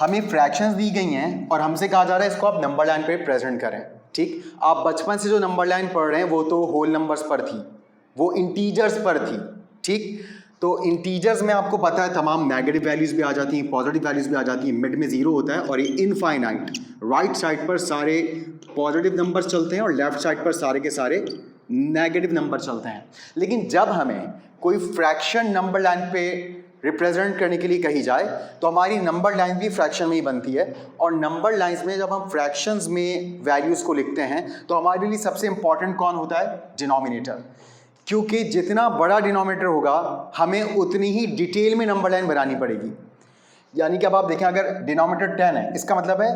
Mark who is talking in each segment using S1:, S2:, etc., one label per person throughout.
S1: हमें फ्रैक्शंस दी गई हैं और हमसे कहा जा रहा है इसको आप नंबर लाइन पे प्रेजेंट करें। ठीक, आप बचपन से जो नंबर लाइन पढ़ रहे हैं वो तो होल नंबर्स पर थी, वो इंटीजर्स पर थी। ठीक, तो इंटीजर्स में आपको पता है तमाम नेगेटिव वैल्यूज भी आ जाती हैं, पॉजिटिव वैल्यूज भी आ जाती हैं, मिड में जीरो होता है और ये इनफाइनाइट राइट साइड पर सारे पॉजिटिव नंबर्स चलते हैं और लेफ्ट साइड पर सारे के सारे नेगेटिव नंबर चलते हैं। लेकिन जब हमें कोई फ्रैक्शन नंबर लाइन पे रिप्रेजेंट करने के लिए कही जाए तो हमारी नंबर लाइन भी फ्रैक्शन में ही बनती है। और नंबर लाइंस में जब हम फ्रैक्शंस में वैल्यूज़ को लिखते हैं तो हमारे लिए सबसे इंपॉर्टेंट कौन होता है? डिनोमिनेटर। क्योंकि जितना बड़ा डिनोमिनेटर होगा हमें उतनी ही डिटेल में नंबर लाइन बनानी पड़ेगी। यानी कि अब आप देखें, अगर डिनोमिनेटर 10 है, इसका मतलब है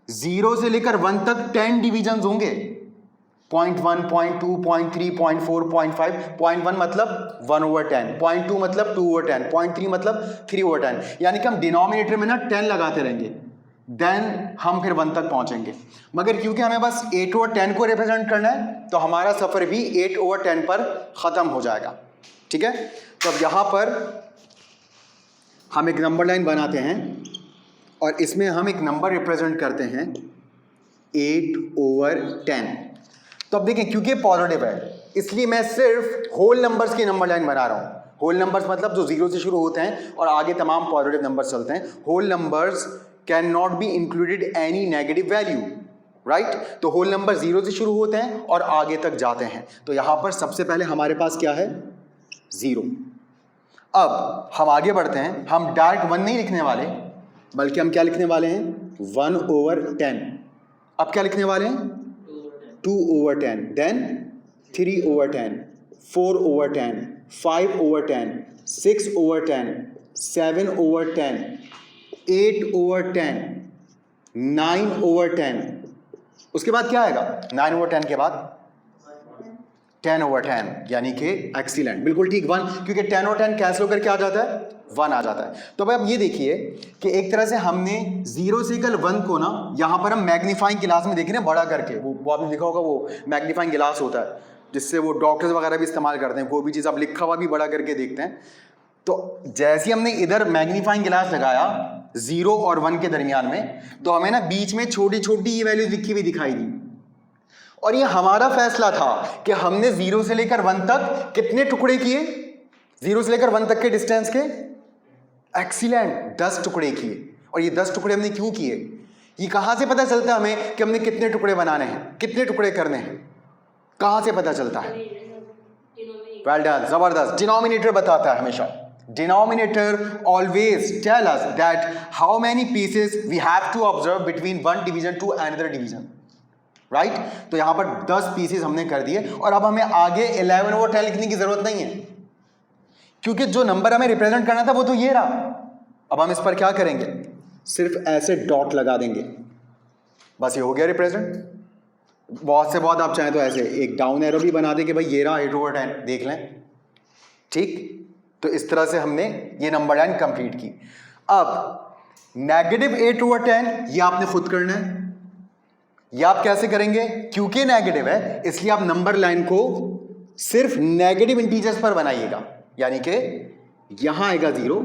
S1: 0 से लेकर 1 तक 10 डिविजन्स होंगे। 0.1, 0.2, 0.3, 0.4, 0.5, 0.1 मतलब 1/10, 0.2 मतलब 2/10, 0.3 मतलब 3/10। यानी कि हम डिनोमिनेटर में ना 10 लगाते रहेंगे, देन हम फिर 1 तक पहुंचेंगे। मगर क्योंकि हमें बस 8/10 को रिप्रेजेंट करना है तो हमारा सफ़र भी 8/10 पर ख़त्म हो जाएगा। ठीक है, तो अब यहाँ पर हम एक नंबर लाइन बनाते हैं और इसमें हम एक नंबर रिप्रेजेंट करते हैं 8/10। तो अब देखें, क्योंकि पॉजिटिव है इसलिए मैं सिर्फ होल नंबर्स की नंबर लाइन बना रहा हूँ। होल नंबर्स मतलब जो 0 से शुरू होते हैं और आगे तमाम पॉजिटिव नंबर्स चलते हैं। Whole numbers can not be included any negative value, right. तो होल नंबर 0 से शुरू होते हैं और आगे तक जाते हैं। तो यहाँ पर सबसे पहले हमारे पास क्या है? 0। अब हम आगे बढ़ते हैं, हम डायरेक्ट 1 नहीं लिखने वाले, बल्कि हम क्या लिखने वाले हैं? 1/10। अब क्या लिखने वाले हैं? 2/10, देन 3/10, 4/10, 5/10, 6/10, 7/10, 8/10, 9/10। उसके बाद क्या आएगा? 9/10 के बाद 10/10, यानी कि एक्सीलेंट, बिल्कुल ठीक 1, क्योंकि 10 और 10 कैंसिल होकर क्या आ जाता है? 1 आ जाता है। तो भाई अब ये देखिए कि एक तरह से हमने 0 से कल 1 को ना यहाँ पर हम मैग्नीफाइंग गिलास में देख रहे हैं बड़ा करके। वो आपने देखा होगा, वो मैग्नीफाइंग गिलास होता है जिससे वो डॉक्टर्स वगैरह भी इस्तेमाल करते हैं, कोई भी चीज़ आप लिखा हुआ भी बड़ा करके देखते हैं। तो जैसे ही हमने इधर मैग्नीफाइंग गिलास लगाया 0 और 1 के दरमियान में, तो हमें ना बीच में छोटी छोटी ये वैल्यूज लिखी हुई दिखाई दी। और ये हमारा फैसला था कि हमने 0 से लेकर 1 तक कितने टुकड़े किए? 0 से लेकर 1 तक के डिस्टेंस के एक्सीलेंट 10 टुकड़े किए। और ये 10 टुकड़े हमने क्यों किए? ये कहां से पता चलता है हमें कि हमने कितने टुकड़े बनाने हैं, कितने टुकड़े करने हैं? कहां से पता चलता है? वेल डन, जबरदस्त। डिनोमिनेटर बताता है हमेशा। Denominator always tell us that how many pieces we have to observe between one division to another division, right. तो यहां पर 10 पीसेस हमने कर दिए और अब हमें आगे 11/10 लिखने की जरूरत नहीं है, क्योंकि जो नंबर हमें रिप्रेजेंट करना था वो तो ये रहा। अब हम इस पर क्या करेंगे? सिर्फ ऐसे डॉट लगा देंगे, बस ये हो गया रिप्रेजेंट। बहुत से बहुत आप चाहें तो ऐसे एक डाउन एरो भी बना दें कि भाई ये रहा 8/10, देख लें। ठीक, तो इस तरह से हमने ये नंबर लाइन कंप्लीट की। अब -8/10 ये आपने खुद करना है। ये आप कैसे करेंगे? क्योंकि नेगेटिव है इसलिए आप नंबर लाइन को सिर्फ नेगेटिव इंटीजर्स पर बनाइएगा। यानी कि यहां आएगा 0,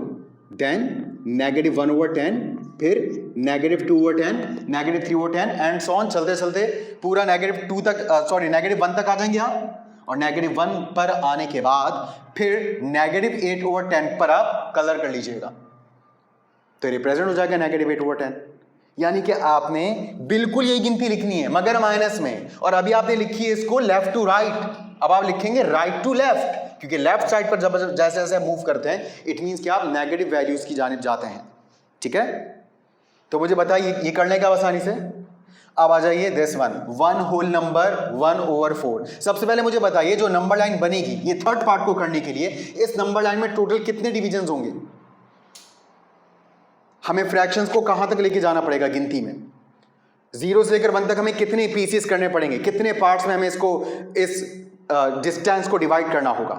S1: देन -1/10, फिर -2/10, -3/10 एंड सो ऑन, चलते चलते पूरा -2 तक, -1 तक आ जाएंगे आप। और -1 पर आने के बाद फिर -8/10 पर आप कलर कर लीजिएगा, तो रिप्रेजेंट हो जाएगा -8/10। यानी कि आपने बिल्कुल यही गिनती लिखनी है मगर माइनस में। और अभी आपने लिखी है इसको लेफ्ट टू राइट, अब आप लिखेंगे राइट टू लेफ्ट, क्योंकि लेफ्ट साइड पर जब जैसे जैसे मूव करते हैं इट मींस कि आप नेगेटिव वैल्यूज की जानिब जाते हैं। ठीक है, तो मुझे बताइए ये करने का आसानी से। अब आ जाइए दिस वन होल नंबर 1/4। सबसे पहले मुझे बताइए जो नंबर लाइन बनेगी ये थर्ड पार्ट को करने के लिए, इस नंबर लाइन में टोटल कितने डिविजन्स होंगे? हमें फ्रैक्शंस को कहां तक लेके जाना पड़ेगा गिनती में? 0 से लेकर 1 तक हमें कितने पीसेस करने पड़ेंगे, कितने पार्ट्स में हमें इसको इस डिस्टेंस को डिवाइड करना होगा?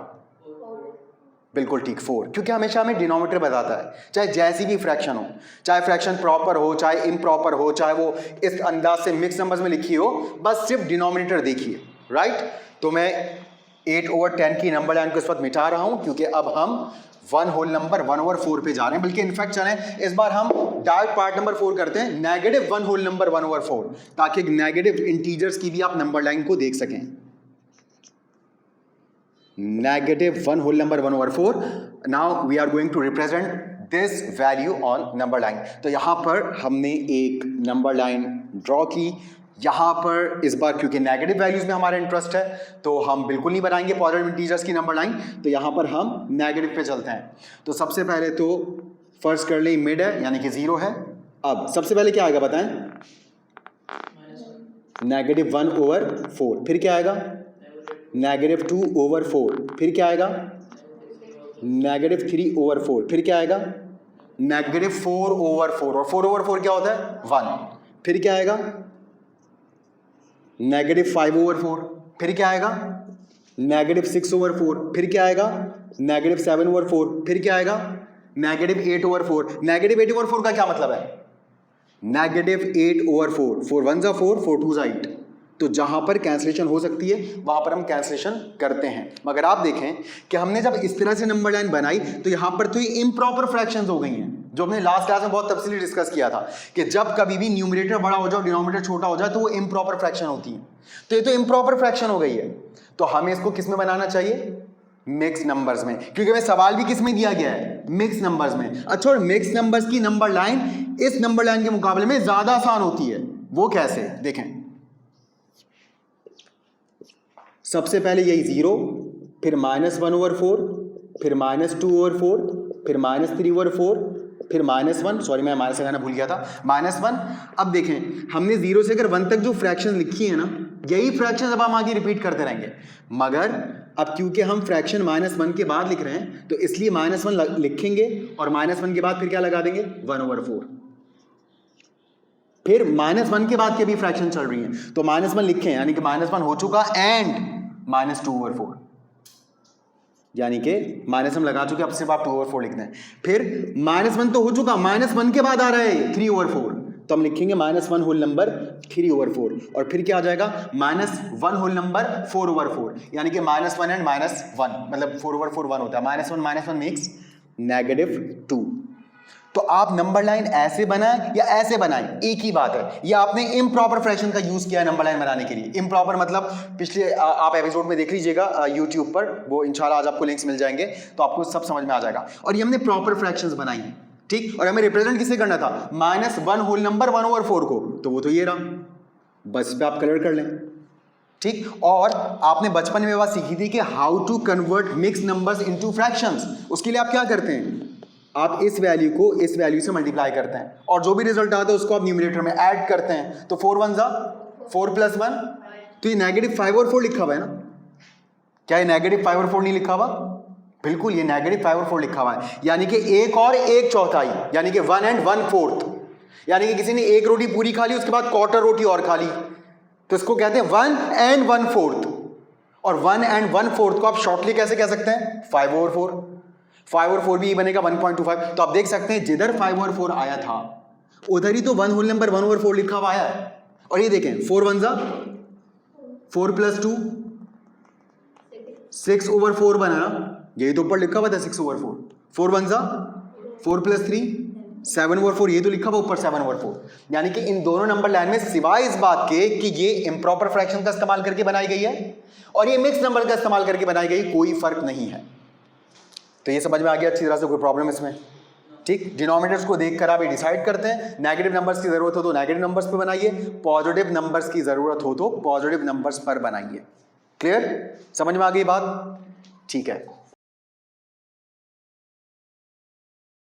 S1: बिल्कुल ठीक 4, क्योंकि हमेशा हमें डिनोमिनेटर बताता है, चाहे जैसी भी फ्रैक्शन हो, चाहे फ्रैक्शन प्रॉपर हो चाहे इम्प्रॉपर हो, चाहे वो इस अंदाज से मिक्स नंबर्स में लिखी हो, बस सिर्फ डिनोमिनेटर देखिए, राइट। तो मैं 8/10 की नंबर लाइन को इस वक्त मिटा रहा हूं क्योंकि अब हम 1 होल नंबर 1/4 पे जा रहे हैं। बल्कि इनफैक्ट चलें इस बार हम डायरेक्ट पार्ट नंबर 4 करते हैं, -1 होल नंबर 1/4, ताकि नेगेटिव इंटीजर्स की भी आप नंबर लाइन को देख सकें। -1 whole number 1/4। Now we are going to represent this value on number line. तो यहां पर हमने एक नंबर लाइन ड्रॉ की। यहां पर इस बार क्योंकि नेगेटिव वैल्यूज में हमारा इंटरेस्ट है तो हम बिल्कुल नहीं बनाएंगे पॉजिटिव इंटीजर्स की नंबर लाइन, तो यहां पर हम नेगेटिव पे चलते हैं। तो सबसे पहले तो फर्स्ट कर ले मिड है यानी कि 0 है। अब सबसे पहले क्या आएगा बताएं? -1/4। फिर क्या आएगा? -2/4। फिर क्या आएगा? -3/4। फिर क्या आएगा? -4/4। और 4/4 क्या होता है? 1। फिर क्या आएगा? -5/4। फिर क्या आएगा? -6/4। फिर क्या आएगा? -7/4। फिर क्या आएगा? -8/4। -8/4 का क्या मतलब है? -8/4। 4 1 4, 4 2 8। तो जहां पर कैंसलेशन हो सकती है वहां पर हम कैंसलेशन करते हैं। मगर आप देखें कि हमने जब इस तरह से नंबर लाइन बनाई तो यहां पर तो ये इम्प्रॉपर फ्रैक्शंस हो गई हैं, जो हमने लास्ट क्लास में बहुत तफसीली डिस्कस किया था कि जब कभी भी न्यूमरेटर बड़ा हो जाए और डिनोमिनेटर छोटा हो जाए तो वो इम्प्रॉपर फ्रैक्शन होती है। तो ये तो इम्प्रॉपर फ्रैक्शन हो गई है, तो हमें इसको किस में बनाना चाहिए? मिक्स नंबर्स में, क्योंकि हमें सवाल भी किस में दिया गया है? मिक्स नंबर्स में। अच्छा, और मिक्स नंबर्स की नंबर लाइन इस नंबर लाइन के मुकाबले में ज्यादा आसान होती है। वो कैसे? देखें, सबसे पहले यही 0, फिर -1/4, फिर -2/4, फिर -3/4, फिर -1। सॉरी मैं माइनस लगाना भूल गया था, -1। अब देखें हमने 0 से अगर 1 तक जो फ्रैक्शन लिखी है ना, यही फ्रैक्शन अब हम आगे रिपीट करते रहेंगे। मगर अब क्योंकि हम फ्रैक्शन -1 के बाद लिख रहे हैं तो इसलिए -1 लिखेंगे और -1 के बाद फिर क्या लगा देंगे? 1/4। फिर -1 के बाद के भी फ्रैक्शन चल रही है तो -1 लिखें यानी कि -1 हो चुका एंड -2/4, यानी कि -1 लगा चुके, अब सिर्फ आप 2/4 लिखते हैं। फिर -1 तो हो चुका, -1 के बाद आ रहा है 3/4, तो हम लिखेंगे -1 होल नंबर 3/4। और फिर क्या आ जाएगा? -1 होल नंबर 4/4, यानी कि -1 एंड -1 मतलब 4/4 1 होता है। -1 मेक्स -2। तो आप नंबर लाइन ऐसे बनाएं या ऐसे बनाएं, एक ही बात है। ये आपने इम्प्रॉपर फ्रैक्शन का यूज किया है नंबर लाइन बनाने के लिए। इम्प्रॉपर मतलब पिछले आप एपिसोड में देख लीजिएगा यूट्यूब पर, वो इंशाल्लाह आज आपको लिंक्स मिल जाएंगे तो आपको सब समझ में आ जाएगा। और ये हमने प्रॉपर फ्रैक्शंस बनाई हैं, ठीक। और हमें रिप्रेजेंट किसे करना था? -1 होल नंबर 1/4 को, तो वो तो ये रहा, बस पे आप कलर कर लें, ठीक। और आपने बचपन में बात सीखी थी कि how to convert mix numbers into fractions. उसके लिए आप क्या करते हैं? आप इस वैल्यू को इस वैल्यू से मल्टीप्लाई करते हैं और जो भी रिजल्ट आता है उसको आप न्यूमरेटर में ऐड करते हैं। तो 4 1 4 + 1, तो ये -5/4 लिखा हुआ है ना? क्या ये -5/4 नहीं लिखा हुआ? बिल्कुल, ये -5/4 लिखा हुआ है, यानी कि 1 और 1/4, यानी कि 1 and 1/4। यानी कि किसी ने 1 रोटी पूरी खा ली, उसके बाद क्वार्टर रोटी और खा ली, तो इसको कहते हैं 1 and 1/4। और 1 and 1/4 को आप शॉर्टली कैसे कह सकते हैं? 5/4। 5/4 भी बनेगा 1.25। तो आप देख सकते हैं जिधर 5/4 आया था उधर ही तो 1 होल नंबर 1/4 लिखा हुआ है। और ये देखें 4 1 4 + 2 6/4 बना ना, यही तो ऊपर लिखा हुआ था 6/4। 4 1 4 + 3 7/4, ये तो लिखा हुआ ऊपर 7/4। यानी कि इन दोनों नंबर लाइन में सिवाय इस बात के कि ये इम्प्रॉपर फ्रैक्शन का इस्तेमाल करके बनाई गई है और ये मिक्स नंबर का इस्तेमाल करके बनाई गई, कोई फर्क नहीं है। तो ये समझ में आ गया अच्छी तरह से, कोई प्रॉब्लम इसमें? ठीक। डिनोमिनेटर्स को देखकर आप ये डिसाइड करते हैं, नेगेटिव नंबर्स की जरूरत हो तो नेगेटिव नंबर्स पर बनाइए, पॉजिटिव नंबर्स की जरूरत हो तो पॉजिटिव नंबर्स पर बनाइए। क्लियर? समझ में आ गई बात? ठीक है।